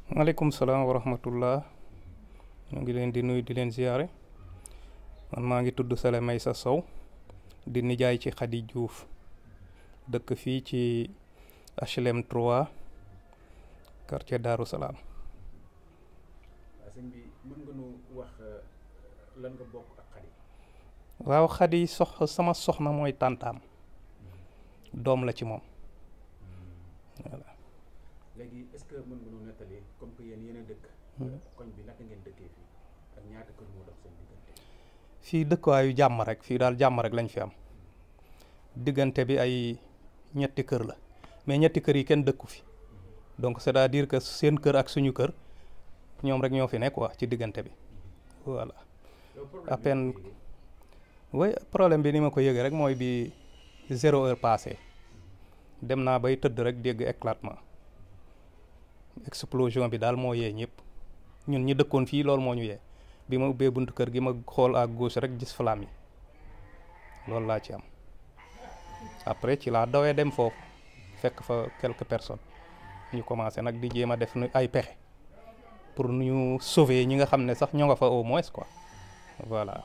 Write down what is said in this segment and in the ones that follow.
maaleykum salaam wa rahmatullah ñu ngi leen di nuyu di leen ziyaare man maa ngi tudd Sele Maysa Sow di nijaay ci Khady Diouf dëkk fii ci HLM 3 quartier Darou Salaam. sëñ bi mën nga nu wax lan nga bokk ak Khady. waaw Khady sama soxna mooy tàntaam doom la ci moom voilà. léegi est-ce que mën nga nu nettali comme que yéen a dëkk. koñ bi naka ngeen dëkkee fii ak ñaata kër moo dox seen diggante. fii dëkkuwaayu jàmm rek fii daal jàmm rek lañ fi am diggante bi ay ñetti kër la mais ñetti kër yi kenn dëkku fi donc c'est-à-dire que seen kër ak suñu kër ñoom rek ñoo fi nekk quoi ci diggante bi voilà. à peine oui problème bi ni ma ko yëgee rek mooy bi 0 heure passée dem naa bay tëdd rek dégg éclatement explosion bi daal moo yee ñëpp ñun ñi dëkkoon fii loolu moo ñu yee bi ma ubbee buntu kër gi ma xool à gauche rek gis flamme yi loolu laa ci am après ci laa dawee dem foofu fekk fa quelques personnes ñu commencé nag di jéem a def ay pexe pour ñu sauver ñi nga xam ne sax ñoo nga fa au moins quoi voilà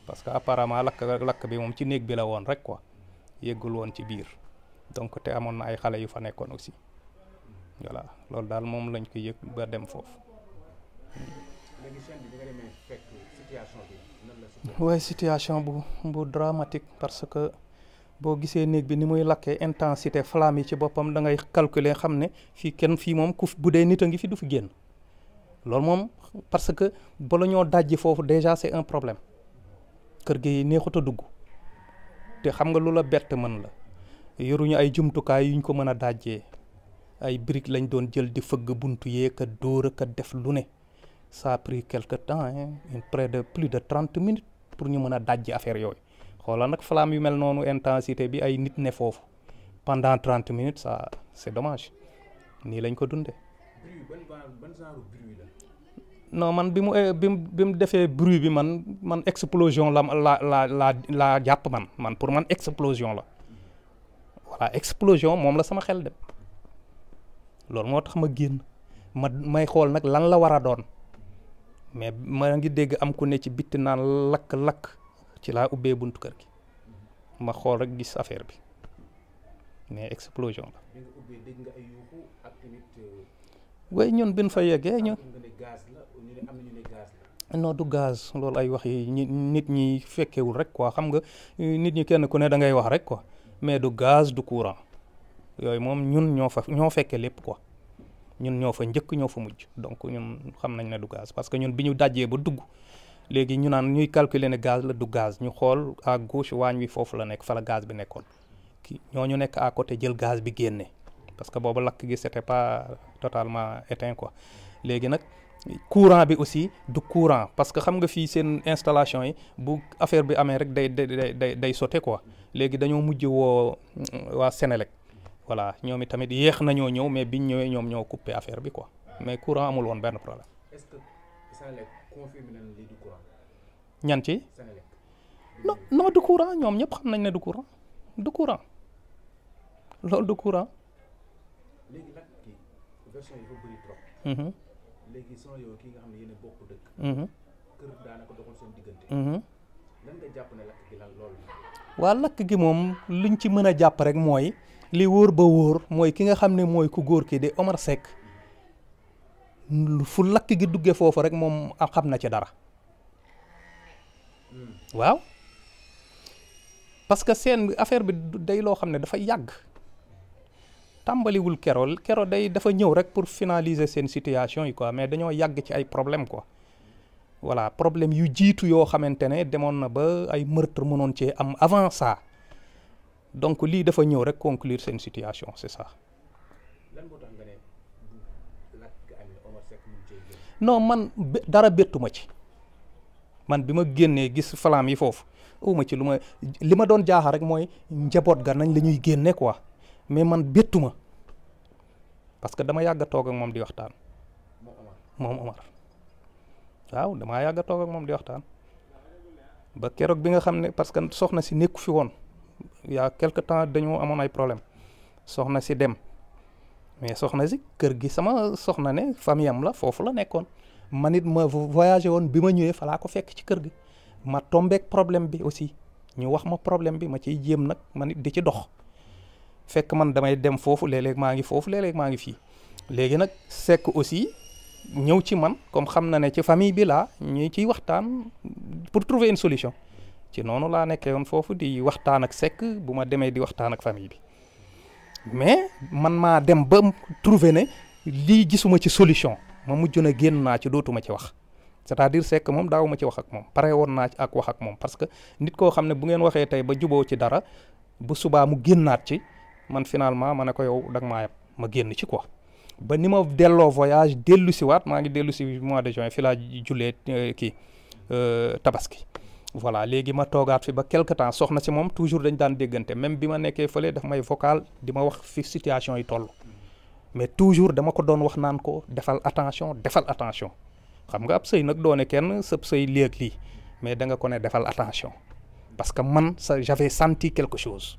parce que apparemment lakk bi moom ci néeg bi la woon rek quoi yëggul woon ci biir donc te amoon na ay xale yu fa nekkoon aussi voilà loolu daal moom lañ ko yëg ba dem foofu. léegi chaîne bi nga demee fekk situation bi nan la. waaye situation bu dramatique parce que boo gisee néeg bi ni muy lakkee intensité flamme yi ci boppam da ngay calculer xam ne fii moom bu dee nit a ngi fi du fi génn loolu moom parce que bala ñoo dajji foofu déjà c'est un problème kër gi neexut a dugg te xam nga lu la bett mën la yoruñu ay jumtukaay yuñ ko mën a dajjee ay briques lañ doon jël di fëgg buntu yee ka dóor ka def lu ne ça a pris quelque temps près de plus de 30 minutes pour ñu mën a dajji affaire yooyu xoolal nag flamme yu mel noonu intensité bi ay nit ne foofu pendant 30 minutes ça c'est dommage nii lañ ko dundee. ban genre bruit la. non man bi mu defee bruit bi man explosion la jàpp man pour man explosion la voilà explosion moom la sama xel dem loolu moo tax ma génn may xool nag lan la war a doon mais ma ngi dégg am ku ne ci bitti naan lakk ci laa ubbee buntu kër gi ma xool rek gis affaire bi mais explosion la. bi nga ubbee dégg nga ay yuuxu ak tamit. way ñun bin fa yeggee ñu. non du gaz loolu ay wax yi nit ñi fekkewul rek quoi xam nga nit ñi kenn ku ne da ngay wax rek quoi mais du gaz du courant yooyu moom ñun ñoo fekke lépp quoi ñun ñoo fa njëkk ñoo fa mujj donc ñun xam nañ ne du gaz parce que ñun bi ñu dajjee ba dugg léegi ñu naan ñuy calculer ne gaz la du gaz ñu xool à gauche waañ wi foofu la nekk fa la gaz bi nekkoon ñooñu nekk à côté jël gaz bi génne parce que boobu lakk gi c'était pas totalement éteint quoi léegi nag courant bi aussi du courant parce que xam nga fii seen installation yi bu affaire bi amee rek day sauter quoi léegi dañoo mujj woo waa Sénélec voilà ñoom i tamit yéex nañoo ñëw mais biñ ñëwee ñoom ñoo coupé affaire bi quoi mais courant amul woon benn problème. est-ce que Sénélec confirmé nañ lii du courant. ñan ci. Sénélec. non du courant ñoom ñëpp xam nañ ne du courant loolu du courant. léegi nag kii version yi fa bëri trop. léegi soo yow kii nga xam ne yéen a bokk dëkk. kër daanaka doxul seen diggante. lan nga jàpp ne lakk gi lan loolu la. waa lakk gi moom luñ ci mën a jàpp rek mooy li wóor ba wóor mooy ki nga xam ne mooy ku góor ki di Omar Seck fu lakk gi duggee foofu rek moom xam na ci dara. waaw parce que seen affaire bi day loo xam ne dafa yàgg. tàmbaliwul kero dafa ñëw rek pour finaliser seen situation yi quoi mais dañoo yàgg ci ay problème quoi voilà problème yu jiitu yoo xamante ne demoon na ba ay meurtre mënoon cee am avant ça donc lii dafa ñëw rek conclure seen situation c'est ça. lan moo tax nga ne lakk amee Omar Seck mu cee génn. non man dara bettu ma ci man bi ma génnee gis flamme yi foofu uma ci li ma doon jaaxa rek mooy njaboot ga nañ la ñuy génne quoi. mais man bettu ma parce que dama yàgg a toog ak moom di waxtaan moom Omar waaw damaa yàgg a toog ak moom di waxtaan ba keroog bi nga xam ne parce que soxna si nekku fi woon il y a quelque temps dañoo amoon ay problème soxna si dem mais soxna si kër gi sama soxna ne famille am la foofu la nekkoon man it ma voyagé woon bi ma ñëwee fa laa ko fekk ci kër gi ma tombeek problème bi aussi ñu wax ma problème bi ma ciy jéem nag man it di ci dox fekk man damay dem foofu léeg-léeg maa ngi foofu léeg-léeg maa ngi fii léegi nag Seck aussi ñëw ci man comme xam na ne ci famille bi laa ñu ciy waxtaan pour trouver une solution ci noonu laa nekkee woon foofu di waxtaan ak Seck bu ma demee di waxtaan ak famille bi mais man maa dem ba trouver ne lii gisuma ci solution ma mujj na génn naa ci dootuma ci wax c'est-à-dire Seck moom daaw ma ci wax ak moom pare woon naa ci ak wax ak moom parce que nit koo xam ne bu ngeen waxee tey ba juboo ci dara bu subaa mu génnaat ci man finalement ma ne ko yow dag maa yab ma génn ci quoi ba ni ma delloo voyage dellu si waat maa ngi dellu si mois de juin fi laa jullee kii tabaski voilà léegi ma toogaat fi ba quelque temps soxna si moom toujours dañ daan déggante même bi ma nekkee fële daf may vocal di ma wax fi situation yi toll mais toujours dama ko doon wax naan ko defal attention xam nga ab sëy nag doone kenn sëb sëy léeg lii mais da nga ko ne defal attention parce que man j'avais senti quelque chose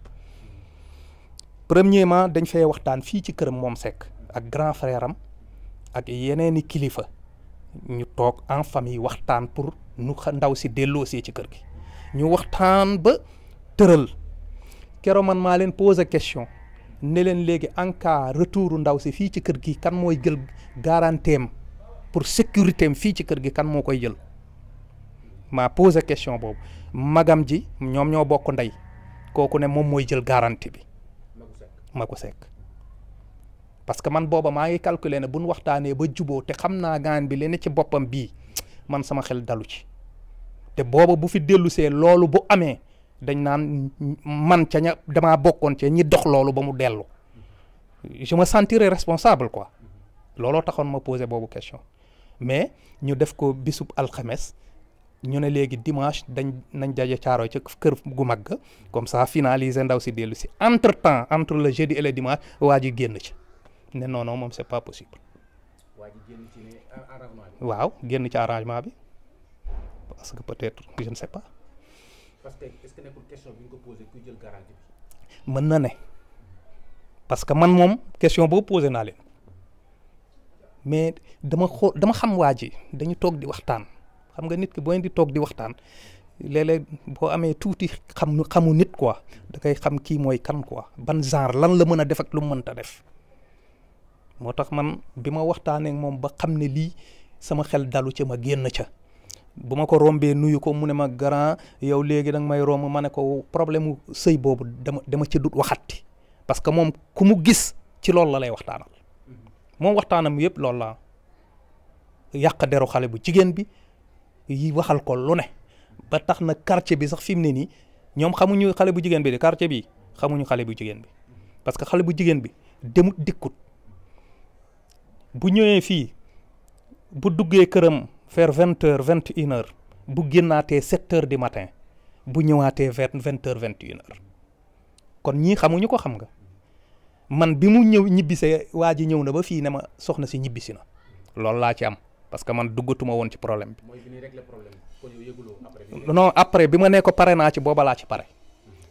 premièrement dañ fay waxtaan fii ci këram moom Seck ak grand frère am ak yeneeni kilifa ñu toog en famille waxtaan pour nu ndaw si delloosee ci kër gi ñu waxtaan ba tëral keroog man maa leen poser question ne leen léegi en cas retouru ndaw si fii ci kër gi kan mooy jël garanteem pour sécurité am fii ci kër gi kan moo koy jël maa poser question boobu magam ji ñoom ñoo bokk ndey kooku ne moom mooy jël garantie bi Magu Seck parce que man booba maa ngi calculer ne bu ñu waxtaanee ba juboo te xam naa gaan bi leen ci boppam bii man sama xel dalu ci te booba bu fi dellusee loolu bu amee dañ naan man ca ña damaa bokkoon ca ñi dox loolu ba mu dellu je me sentirais responsable quoi looloo taxoon ma poser boobu question mais ñu def ko bisub alxames ñu ne léegi dimanche nañ daje Caaroy ca kër gu mag ga comme ça finaliser ndaw si dellu si entre le jeudi et le dimanche waa ji génn ci ne non moom c'est pas possible. waa ji génn ci arrangement bi. waaw génn ci arrangement bi parce que peut-être je ne sais pas. parce que est-ce que nekkul question bi ñu ko posé kuy jël garantie bi. mën na ne parce que man moom question boobu posé naa leen mais dama xam waa ji dañu toog di waxtaan. xam nga nit ki boo di toog di waxtaan léeg-léeg boo amee tuuti xamu nit quoi da koy xam kii mooy kan quoi ban genre lan la mën a def ak lu mu mënta def moo tax man bi ma waxtaanee ak moom ba xam ne lii sama xel dalu ca ma génn ca bu ma ko rombee nuyu ko mu ne ma grand yow léegi da nga may romb ma ne ko problème mu sëy boobu dama ci dut waxatti parce que moom ku mu gis ci loolu la lay waxtaanal moom waxtaanam yëpp loolu la yàq deru xale bu jigéen bi. yi waxal ko lu ne ba tax na quartier bi sax fi mu ne nii ñoom xamuñu xale bu jigéen bi de quartier bi xamuñu xale bu jigéen bi parce que xale bu jigéen bi demut dikkut bu ñëwee fii bu duggee këram vers 20h 21h bu génnaatee 7h du matin bu ñëwaatee vers 20h 21h kon ñii xamuñu ko xam nga man bi mu ñibbisee waa ji ñëw na ba fii ne ma soxna si ñibbisi na loolu laa ci am. parce que man duggatuma woon ci problème bi. mooy bi ñuy régler problème kon yow yëguloo après. non après bi ma nee ko pare naa ci booba laa ci pare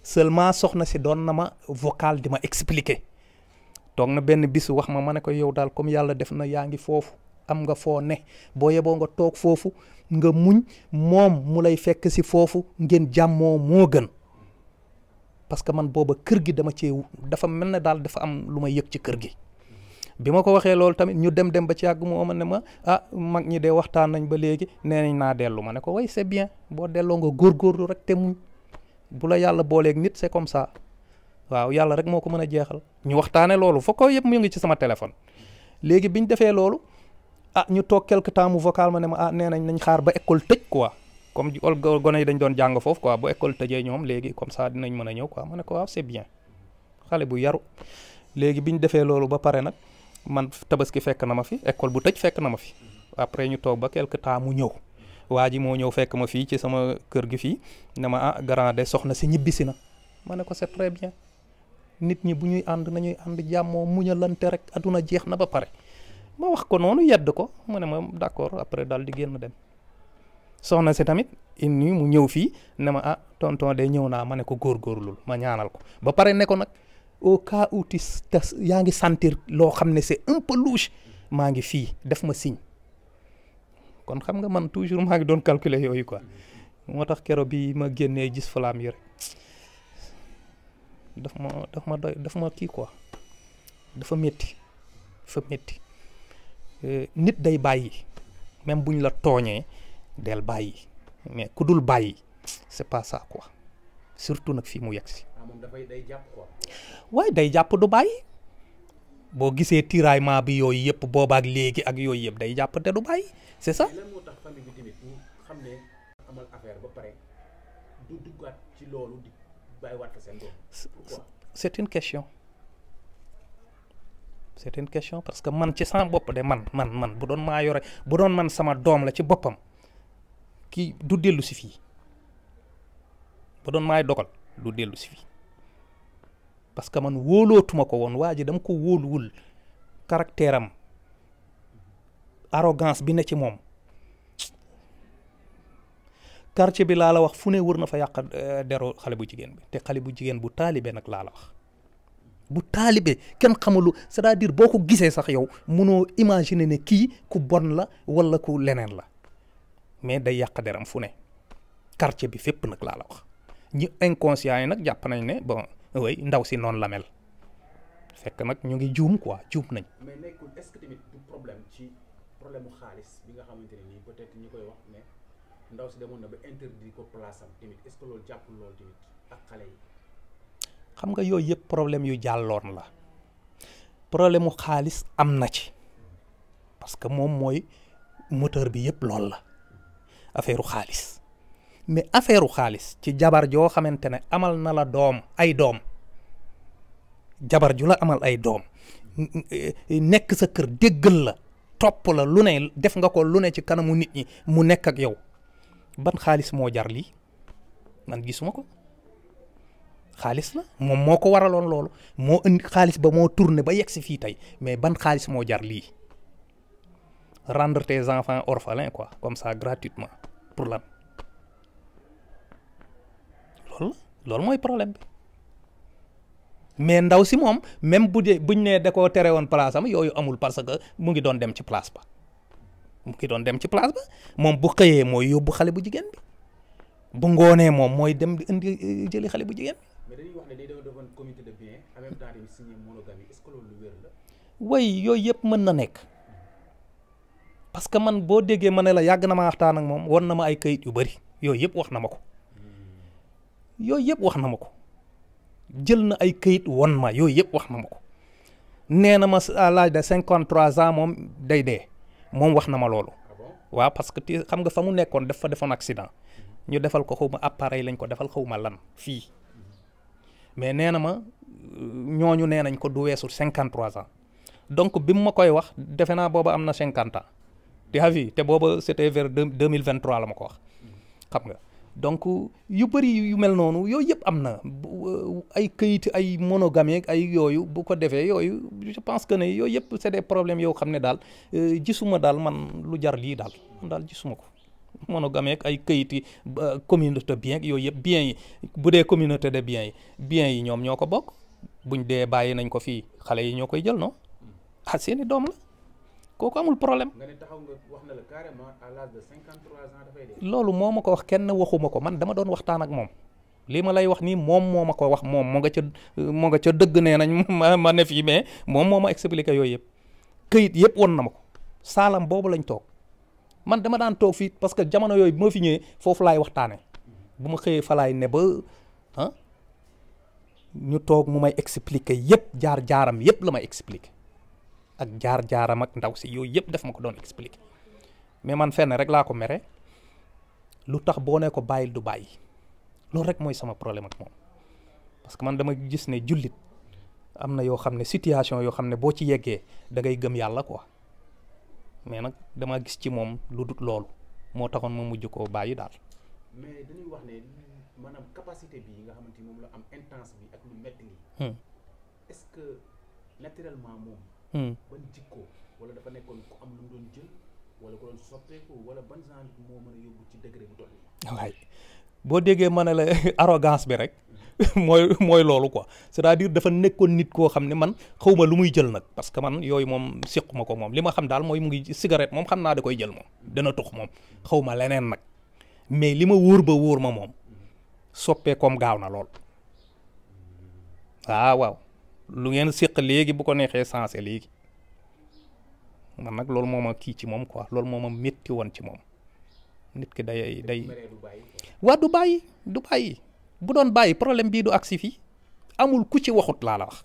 seulement soxna si doon na ma vocal di ma expliquer toog na benn bisu wax ma ne ko yow daal comme yàlla def na yaa ngi foofu am nga foo ne boo yeboo nga toog foofu nga muñ moom mu lay fekk si foofu ngeen jàmmoo moo gën parce que man booba kër gi dafa mel ne daal dafa am lu may yëg ci kër gi. bi ma ko waxee loolu tamit ñu dem ba ci yàgg mu ne ma mag ñi de waxtaan nañ ba léegi nee nañ naa dellu ma ne ko way c'est bien boo delloo nga góorgóorlu rek te muñ bu la yàlla booleeg nit c'est comme ça waaw yàlla rek moo ko mën a jeexal ñu waxtaane loolu foo ko yëpp mu ngi ci sama téléphone léegi biñ defee loolu ñu toog quelque temps mu vocal ma ne ma nee nañ xaar ba école tëj quoi comme gone yi dañ doon jàng foofu quoi bu école tëjee ñoom léegi comme ça dinañ mën a ñëw quoi ma ne ko waaw c'est bien xale bu yaru léegi biñ defee loolu ba pare nag man tabaski fekk na ma fi école bu tëj fekk na ma fi après ñu toog ba quelque temps mu ñëw waa ji moo ñëw fekk ma fii ci sama kër gi fii ne ma grand de soxna si ñibbisi na ma ne ko c'est très bien nit ñi bu ñuy ànd nañuy ànd jàmmoo muñalante rek aduna jeex na ba pare ma wax ko noonu yedd ko mu ne ma d'accord après daal di génn dem soxna si tamit inni mu ñëw fii ne ma tonton de ñëw naa ma ne ko góorgóorlul ma ñaanal ko ba pare ne ko nag au cas où yaa ngi sentir loo xam ne c'est un peu louche maa ngi fii def ma signe kon xam nga man toujours maa ngi doon calculer yooyu quoi moo tax kero bi ma génnee gis flamme yi rek daf ma kii quoi dafa métti nit day bàyyi même buñ la tooñee del bàyyi mais ku dul bàyyi c'est pas ça quoi surtout nag fii mu yegg si. moom day jàpp quoi. waaye day jàpp du bàyyi boo gisee tiraillement bi yooyu yëpp boobaak léegi ak yooyu yëpp day jàpp te du bàyyi c'est ça. lan moo tax famille bi tamit ñu xam ne amal affaire ba pare du duggaat ci loolu di bàyyiwaat ko seen doom. pourquoi. c'est une question parce que man ci sama bopp de man bu doon maa yore bu doon man sama doom la ci boppam kii du dellu si fii bu doon maay dogal du dellu si fii parce que man wóolootuma ko woon waa ji dama ko wóoluwul caractère am arrogance bi ne ci moom quartier bi laa la wax fu ne wër na fa yàq dero xale bu jigéen bi te xale bu jigéen bu taalibe nag laa la wax bu taalibe kenn xamalu c'est-à-dire boo ko gisee sax yow mënoo imaginer ne kii ku bon la wala ku leneen la mais day yàq deram fu ne quartier bi fépp nag laa la wax ñi inconscient yi nag jàpp nañ ne bon oui ndaw si noonu la mel fekk nag ñu ngi juum quoi juum nañ. mais nekkul est-ce que tamit du problème mu xaalis bi nga xamante ne nii peut-être ñi koy wax ne ndaw si demoon na ba interdit ko place am tamit est-ce que loolu jàppul loolu tamit ak xale yi. xam nga yooyu yëpp problème yu jàlloon la problème mu xaalis am na ci parce que moom mooy moteur bi yëpp loolu la affaire xaalis mais affaire xaalis ci jabar joo xamante ne amal na la ay doom jabar ju la amal ay doom nekk sa kër déggal la topp la lu ne def nga ko lu ne ci kanamu nit ñi mu nekk ak yow ban xaalis moo jar lii man gisuma ko. xaalis la moom moo ko waraloon loolu moo indi xaalis ba moo tourné ba yegg si fii tey mais ban xaalis moo jar lii rendre tes enfants orphelins quoi comme ça gratuitement pour lan loolu mooy problème bi mais ndaw si moom même buñ ne da koo tere woon place am yooyu amul parce que mu ngi doon dem ci place ba moom bu xëyee mooy yóbbu xale bu jigéen bi bu ngoonee moom mooy dem di indi jëli xale bu jigéen bi. mais dañuy wax ne dañoo defoon comité de biens en même temps dañuy signé monogamie est-ce que loolu lu wér la. way yooyu yëpp mën na nekk parce que man boo déggee ma ne la yàgg na ma waxtaan ak moom won na ma ay kayit yu bari yooyu yëpp wax na ma ko jël na ay kayit won ma yooyu yëpp wax na ma ko nee na ma à l'âge de 53 ans moom day dee moom wax na ma loolu. waaw parce que xam nga fa mu nekkoon daf fa defoon accident ñu defal ko xawma appareil lañ ko defal xawma lan fii mais nee na ma ñooñu nee nañ ko du weesu 53 ans donc bi mu ma koy wax defe naa booba am na 50 ans te booba c'était vers 2023 la ma ko wax xam nga donc yu bëri yu mel noonu yooyu yëpp am na ay këyit ay monogamie ay yooyu bu ko defee yooyu je pense que ne yooyu yëpp c'est des problèmes yoo xam ne daal gisuma daal man lu jar lii daal man daal gisuma ko monogamie ay këyit yi communauté bien yooyu yëpp biens yi bu dee communauté de biens yi ñoom ñoo ko bokk buñ dee bàyyi nañ ko fii xale yi ñoo koy jël non seeni doom la kooku amul problème. nga ne taxaw nga wax na la carrément à l'âge de 53 ans dafay dee. loolu moo ma ko wax kenn waxuma ko man dama doon waxtaan ak moom lii ma lay wax nii moom moo ma ko wax moom moo nga ca dëgg nee nañ ma ne fii mais moom moo ma expliqué yooyu yëpp këyit yëpp won na ma ko saalam boobu lañ toog man dama daan toog fii parce que jamono yooyu bi ma fi ñëwee foofu laay waxtaanee bu ma xëyee fa laay ne ba ñu toog mu may expliqué yëpp jaar-jaaram yëpp la may expliqué. ak jaar-jaaram ak ndaw si yooyu yëpp def ma ko doon expliquer mais man fenn rek laa ko mere lu tax boo ne ko bàyyil du bàyyi loolu rek mooy sama problème ak moom parce que man dama gis ne jullit am na yoo xam ne situation yoo xam ne boo ci yeggee da ngay gëm yàlla quoi mais nag dama gis ci moom lu dut loolu moo taxoon ma mujj koo bàyyi daal. mais dañuy wax ne maanaam capacité bi nga xamante ni moom la am intense bi ak lu metti li est-ce que naturellement moom. ban jikko wala dafa nekkoon ku am lu mu doon jël wala ko doon soppeeku wala ban genre moo mën a yóbbu ci degré bu toll nii. waay boo déggee ma ne la arrogance bi rek mooy loolu quoi c'est-à-dire dafa nekkoon nit koo xam ne man xawma lu muy jël nag parce que man yooyu moom séquma ko moom li ma xam daal mooy mu ngi cigarette moom xam naa da koy jël moom dana tux moom xawma leneen nag mais li ma wóor ba wóor ma moom soppee comme gaaw na lool waaw lu ngeen séq léegi bu ko neexee sensé léegi man nag loolu moo ma kii ci moom quoi loolu moo ma métti woon ci moom nit ki day waa du bàyyi bu doon bàyyi problème bii du agsi fii amul ku ci waxut laa la wax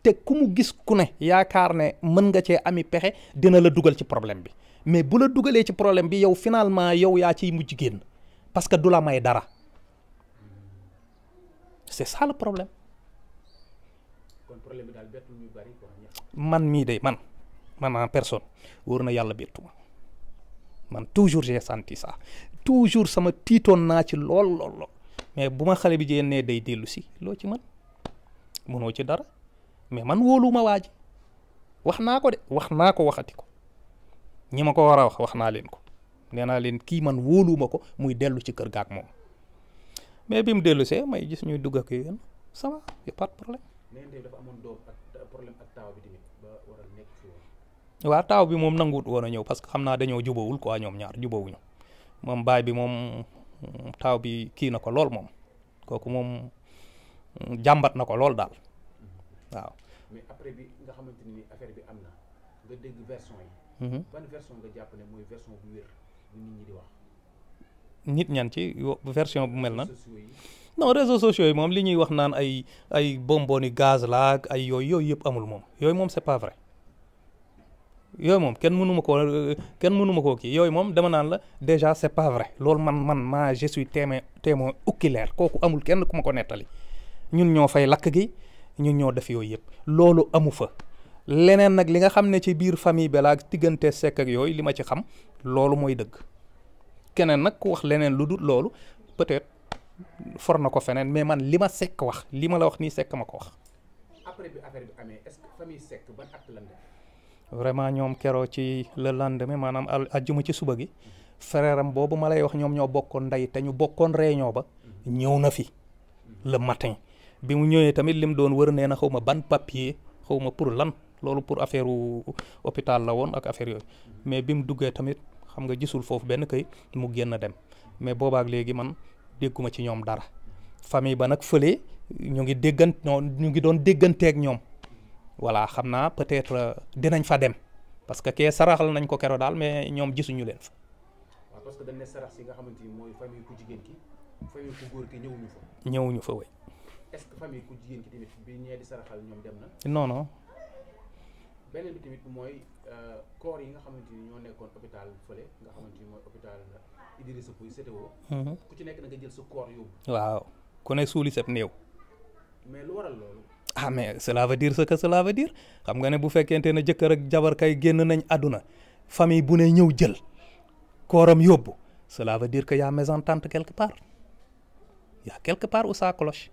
te ku mu gis ku ne yaakaar ne mën nga cee ami pexe dina la dugal ci problème bi mais bu la dugalee ci problème bi yow finalement yow yaa ciy mujj génn parce que du la may dara c'est ça le problème. kon problème bi daal bettu ñu bari quoi. man mii de man en personne wóor na yàlla bettu ma man toujours j'ai senti ça toujours sama tiitoon naa ci lool mais bu ma xale bi jigéen ne day dellu si loo ci mën mënoo ci dara mais man wóoluwuma waa ji wax naa ko de wax naa ko waxati ko ñi ma ko war a wax naa leen ko nee naa leen kii man wóoluwuma ko muy dellu ci kër gaak moom mais bi mu dellu see may gis ñuy dugg ak yéen ça va y a pas de problème. dafa amoon doom ak problème ak taaw bi tamit ba war a nekk fi woon. waaw taaw bi moom nanguwut woon a ñëw parce que xam naa dañoo jubawul quoi ñoom ñaar jubawuñu moom baay bi moom taaw bi kii na ko lool moom kooku moom jàmbat na ko lool daal waaw. mais après bi nga xamante ni affaire bi am na nga dégg version yi. ban version nga jàpp ne mooy version bu wér bu nit ñi di wax. nit ñan ci version bu mel na non réseaux sociaux yi moom li ñuy wax naan ay bonboni gaz la ak ay yooyu yëpp amul moom yooyu moom c'est pas vrai yooyu moom kenn mënu ma koo kii yooyu moom dama naan la déjà c'est pas vrai loolu man je suis témoin oculaire kooku amul kenn ku ma ko nettali ñun ñoo fay lakk gi ñun ñoo def yooyu yëpp loolu amu fa leneen nag li nga xam ne ci biir famille bi la ak diggante sekk ak yooyu li ma ci xam loolu mooy dëgg keneen nag ku wax leneen lu dul loolu peut-être for na ko feneen mais man li ma sekk wax li ma la wax nii sekk ma ko wax. après bi affaire bi amee est-ce que famille sekk ban acte lan def. vraiment ñoom keroo ci le lendemain maanaam ajjuma ci suba gi frère am boobu ma lay wax ñoom ñoo bokkoon ndey te ñu bokkoon réunion ba ñëw na fi le matin bi mu ñëwee tamit lim doon wër nee na xaw ma ban papier xaw ma pour lan loolu pour affaire hôpital la woon ak affaire yooyu mais bi mu duggee tamit xam nga gisul foofu benn kay mu génn dem mais boobaak léegi man dégguma ci ñoom dara famille ba nag fële ñu ngi doon dégganteeg ñoom voilà xam naa peut-être dinañ fa dem parce que kee saraxal nañ ko kero daal mais ñoom gisuñu leen fa. waaw parce que dañ ne sarax si nga xamante ni mooy famille ku jigéen ki famille ku góor ki ñëwuñu fa. ñëwuñu fa way. est-ce que famille ku jigéen ki tamit bi ñee di saraxal ñoom dem na. non. beneen bi tamit mooy corps yi nga xamante ni ñoo nekkoon hôpital fële nga xamante ni mooy hôpital Idrissa Pouye CTO. ku ci nekk na nga jël sa corps yóbbu. waaw ku ne suuli seb néew. mais lu waral loolu. ah mais cela veut dire ce que cela veut dire xam nga ne bu fekkente ne jëkkër ak jabar kay génn nañ àdduna famille bu ne ñëw jël kooram yóbbu cela veut dire que y a mésentente quelque part y a quelque part où ça cloche.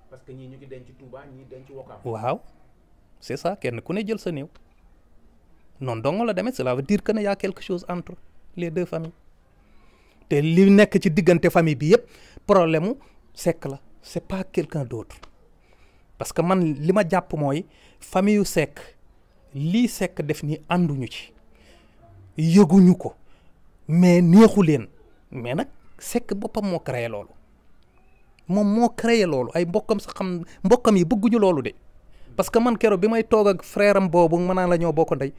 parce que ñii ñu ngi denc Touba ñii denc Ouakam. waaw c'est ça kenn ku ne jël sa néew noonu dong la demee cela veut dire que ne y a quelque chose entre les deux familles te li nekk ci diggante famille bi yëpp problème mu Seck la c'est pas quelqu'un d'autre parce que man li ma jàpp mooy famille yu Seck lii Seck def ni ànduñu ci yëguñu ko mais neexu leen mais nag Seck boppam moo créé loolu moom moo créé loolu ay mbokkam sax xam mbokkam yi bëgguñu loolu de parce que man keroog bi may toog ak frère am boobu ma naan la ñoo bokk ndey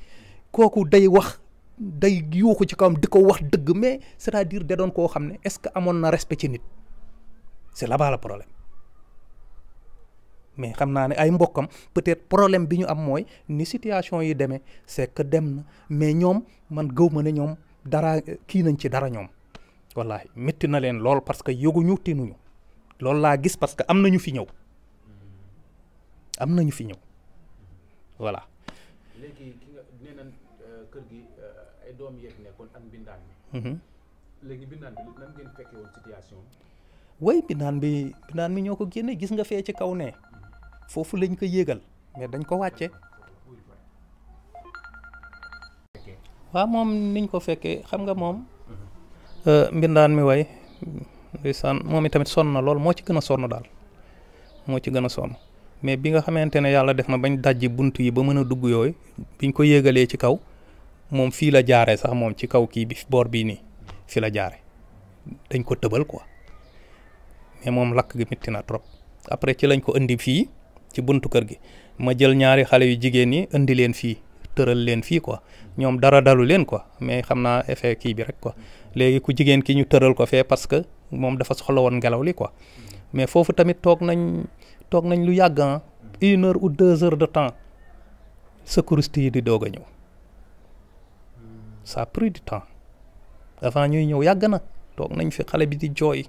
kooku day wax day yuuxu ci kawam di ko wax dëgg mais c'est-à-dire da doon koo xam ne est-ce que amoon na respect ci nit c'est là-bas le problème mais xam naa ne ay mbokkam peut-être problème bi ñu am mooy ni situation yi demee c'est que dem na mais ñoom man gëw ma ne ñoom dara kii nañ ci dara ñoom wallahi métti na leen lool parce que yëguñu tinuñu loolu laa gis parce que am nañu fi ñëw voilà. léegi ki nga nee na kër gi ay doom yeeg nekkoon ak mbindaan mi. léegi mbindaan bi nan ngeen fekkee woon situation way mbindaan mi ñoo ko génne gis nga fee ci kaw ne foofu lañ ko yéegal mais dañ ko wàcce waaw moom niñ ko fekkee xam nga moom mbindaan mi way ndeysaan moom itamit sonn na lool moo ci gën a sonn daal moo ci gën a sonn mais bi nga xamante ne yàlla def na bañ dajji bunt yi ba mën a dugg yooyu biñ ko yéegalee ci kaw moom fii la jaare sax moom ci kaw kii bi boor bii nii fi la jaare dañ ko tëbal quoi mais moom lakk gi métti na trop après ci lañ ko indi fii ci buntu kër gi ma jël ñaari xale yu jigéen ñi indi leen fii tëral leen fii quoi ñoom dara dalu leen quoi mais xam naa effet kii bi rek quoi léegi ku jigéen ki ñu tëral ko fee parce que moom dafa soxla woon ngelaw li quoi mais foofu tamit toog nañ lu yàgg 1 heure ou 2 heures de temps secouriste yi di doog a ñëw ça a pris du temps avant ñuy ñëw yàgg na toog nañ fi xale bi di jooy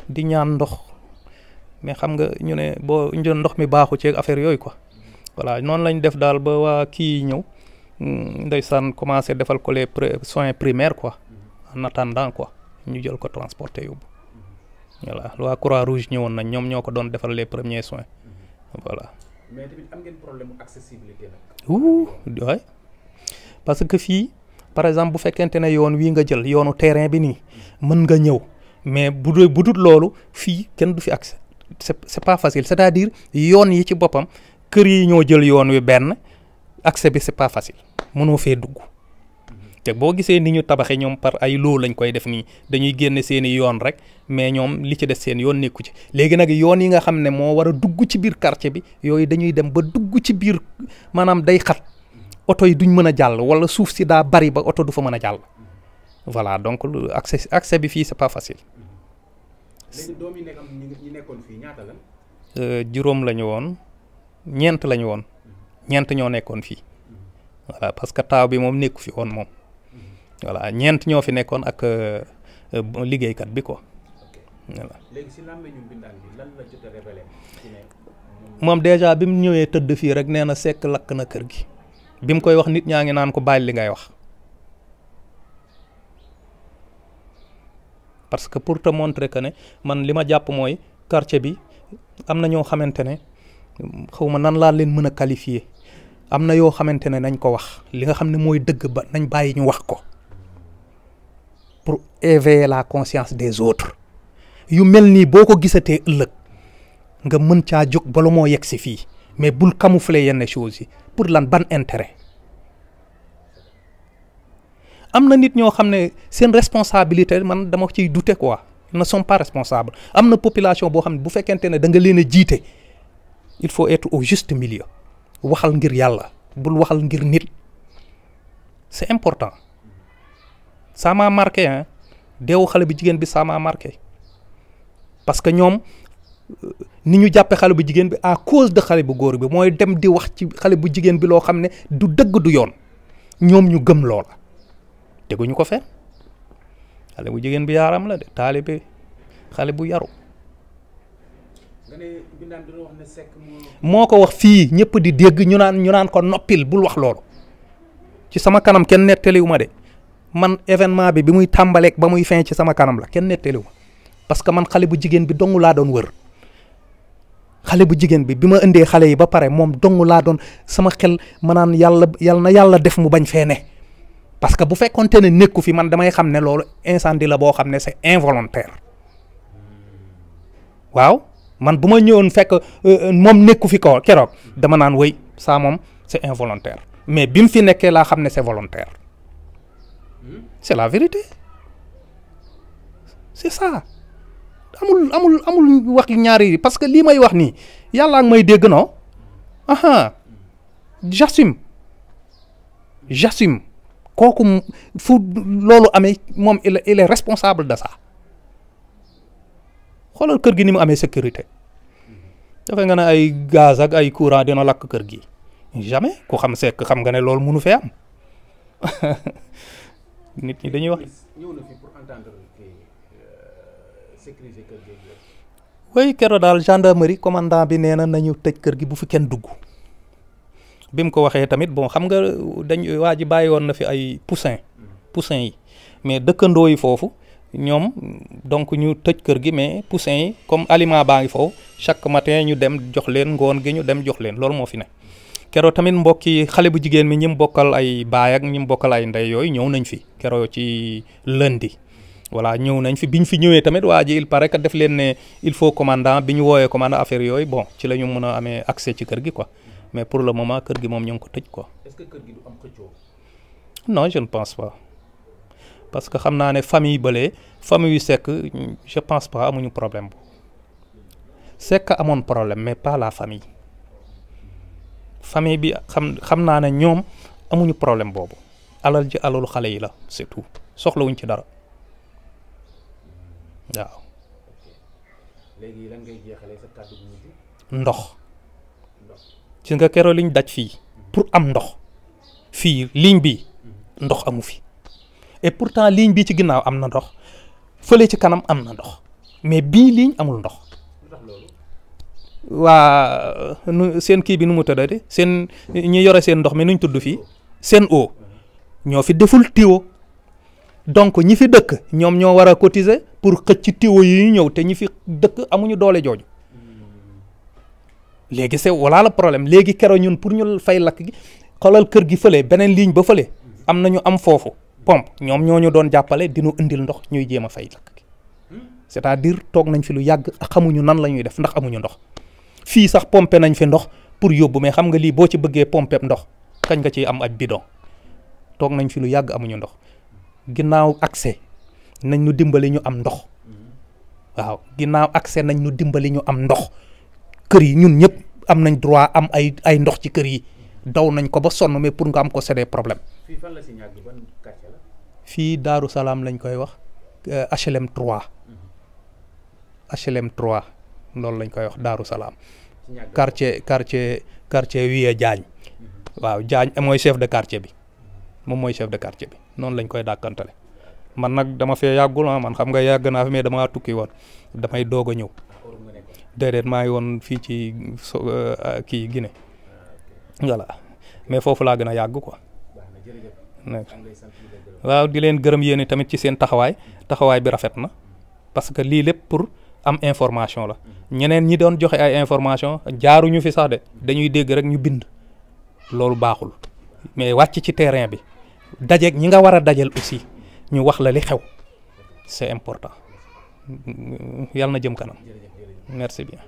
di ñaan ndox mais xam nga ñu ne boo njën ndox mi baaxu ci affaire yooyu quoi voilà noonu lañ def daal ba waa kii ñëw ndeysaan commencé defal ko les soins primaires quoi en attendant quoi ñu jël ko transporter yóbbu voilà waa Croix-Rouge ñëwoon nañ ñoom ñoo ko doon defal les premiers soins voilà. mais tamit am ngeen problème mu accessibilité nag. waay parce que fii par exemple bu fekkente ne yoon wii nga jël yoonu terrain bi nii mën nga ñëw mais bu dul loolu fii kenn du fi accès c'est pas facile c'est-à-dire yoon yi ci boppam kër yi ñoo jël yoon wi benn accès bi c'est pas facile mënoo fee dugg te boo gisee ni ñu tabaxee ñoom par ay loo lañ koy def nii dañuy génne seeni yoon rek mais ñoom li ci des seen yoon nekku ci léegi nag yoon yi nga xam ne moo war a dugg ci biir quartier bi yooyu dañuy dem ba dugg ci biir maanaam day xat oto yi duñ mën a jàll wala suuf si daa bari ba oto du fa mën a jàll voilà donc accès bi fii c'est pas facile. léegi doom yi ñi nekkoon fii ñaata lan. juróom la ñu woon ñeent la ñu woon ñeent ñoo nekkoon fii voilà parce que taaw bi moom nekku fi woon moom. voilà ñeent ñoo fi nekkoon ak liggéeykat bi quoi voilà. léegi si làmmiñu mbindaan bi lan la jot a révélé moom déjà bi mu ñëwee tëdd fii rek nee na Seck lakk na kër gi bi mu koy wax nit ñaa ngi naan ko bàyyi li ngay wax parce que pour te montrer que ne man li ma jàpp mooy quartier bi am na ñoo xamante ne xaw ma nan laa leen mën a qualifier am na yoo xamante ne nañ ko wax li nga xam ne mooy dëgg ba nañ bàyyi ñu wax ko. pour éveiller la conscience des autres yu mel nii boo ko gisatee ëllëg nga mën caa jóg bala moo yegg si fii mais bul camoufler yenn choses yi pour lan ban intérêt am na nit ñoo xam ne seen responsabilité man dama ciy douter quoi ils ne sont pas responsables am na population boo xam ne bu fekkente ne da nga leen a jiite il faut être au juste milieu waxal ngir yàlla bul waxal ngir nit c'est important. ça m'a marqué hein deewu xale bu jigéen bi ça m'a marqué parce que ñoom ni ñu jàppe xale bu jigéen bi à cause de xale bu góor bi mooy dem di wax ci xale bu jigéen bi loo xam ne du dëgg du yoon ñoom ñu gëm loola teguñu ko fenn xale bu jigéen bi yaaram la de taalibe xale bu yaru nga ne bindaan dina wax ne Seck moo ko wax fii ñëpp di dégg ñu naan ko noppil bul wax loolu ci sama kanam kenn nettaliwu ma de man événement bi muy tàmbaleek ba muy fin ci sama kanam la kenn nettaliwu ma parce que man xale bu jigéen bi dong laa doon wër xale bu jigéen bi ma indee xale yi ba pare moom dong laa doon sama xel ma naan yàlla def mu bañ fee ne parce que bu fekkonte ne nekku fi man damay xam ne loolu incendie la boo xam ne c'est involontaire waaw man bu ma ñëwoon fekk moom nekku fi ko keroog dama naan wéy ça moom c'est involontaire mais bi mu fi nekkee laa xam ne c'est volontaire. C'est la vérité c'est ça amul wax ñaari parce que lii may wax nii yàlla ak may dégg non j'assume kooku fu loolu amee moom il est responsable de ça xoolal kër gi ni mu amee sécurité dafa nga ne ay gaz ak ay courant dina lakk kër gi jamais ku xam Seck xam nga ne loolu mënu fee am nit ñi dañuy wax. ñëw na fi pour entendre sécuriser kër gi. oui keroog daal gendarmerie commandant bi nee na nañu tëj kër gi bu fi kenn dugg bi mu ko waxee tamit bon xam nga waa ji bàyyi woon na fi ay poussin yi mais dëkkandoo yi foofu ñoom donc ñu tëj kër gi mais poussin yi comme aliment baa ngi foofu chaque matin ñu dem jox leen ngoon gi ñu dem jox leen loolu moo fi ne. keroog tamit mbokki xale bu jigéen mi ñi mu bokkal ay baay ak ñi mu bokkal ay ndey yooyu ñëw nañ fi keroog ci lundi voilà ñëw nañ fi biñ fi ñëwee tamit waa ji il paraît que def leen ne il faut commandant bi ñu woowee commandant affaire yooyu bon ci la ñu mën a amee accès ci kër gi quoi mais pour le moment kër gi moom ñu ngi ko tëj quoi. est-ce que kër gi du am xëccoo. non je ne pense pas parce que xam naa ne famille bële famille yu Seck je pense pas amuñu problème bu Seck amoon problème mais pas la famille famille bi xam naa ne ñoom amuñu problème boobu alal ji alalu xale yi la c'est tout soxlawuñ ci dara waaw. léegi lan ngay jeexalee sa kàddu bu mujj. ndox ci nga keroog liñ daj fii pour am ndox fii ligne bi ndox amu fi et pourtant ligne bi ci ginnaaw am na ndox fële ci kanam am na ndox mais bii ligne amul ndox. waa seen kii bi nu mu tëddati seen ñi yore seen ndox mi nuñ tudd fii seen eau ñoo fi deful tuyau donc ñi fi dëkk ñoom ñoo war a cotiser pour xëcc tuyau yi ñëw te ñi fi dëkk amuñu doole jooju léegi c'est voilà le problème léegi keroog ñun pour ñu fay lakk gi xoolal kër gi fële beneen ligne ba fële am na ñu am foofu pompe ñoom ñoo ñu doon jàppale dinu indil ndox ñuy jéem a fay lakk gi c'est-à-dire toog nañ fi lu yàgg xamuñu nan la ñuy def ndax amuñu ndox. fii sax pompe nañ fi ndox pour yóbbu mais xam nga lii boo ci bëggee pompe ndox kañ nga ciy am aj bidon toog nañ fi lu yàgg amuñu ndox ginnaaw accès nañ ñu dimbali ñu am ndox waaw ginnaaw accès nañ ñu dimbali ñu am ndox kër yi ñun ñëpp am nañ droit am ay ndox ci kër yi daw nañ ko ba sonn mais pour nga am ko c'est des problèmes. fii fan la si ñàkk ban quartier la. fii Daaru Salaam lañ koy wax HLM 3 HLM 3. loolu lañ koy wax Daaru Salaam quartier Wiye Diagne waaw Diagne mooy chef de quartier bi moom mooy chef de quartier bi noonu lañ koy dàkkantale man nag dama fee yàggul man xam nga yàgg naa fi mais damaa tukki woon damay doog a ñëw déedéet maa ngi woon fii ci kii Guinée voilà mais foofu laa gën a yàgg quoi waaw di leen gërëm yéen tamit ci seen taxawaay bi rafet na parce que lii lépp pour am information la ñeneen ñi doon joxe ay information jaaruñu fi sax de dañuy dégg rek ñu bind loolu baaxul mais wàcc ci terrain bi dajeeg ñi nga war a dajal aussi ñu wax la li xew c'est important yàlla na jëm kanam merci bien.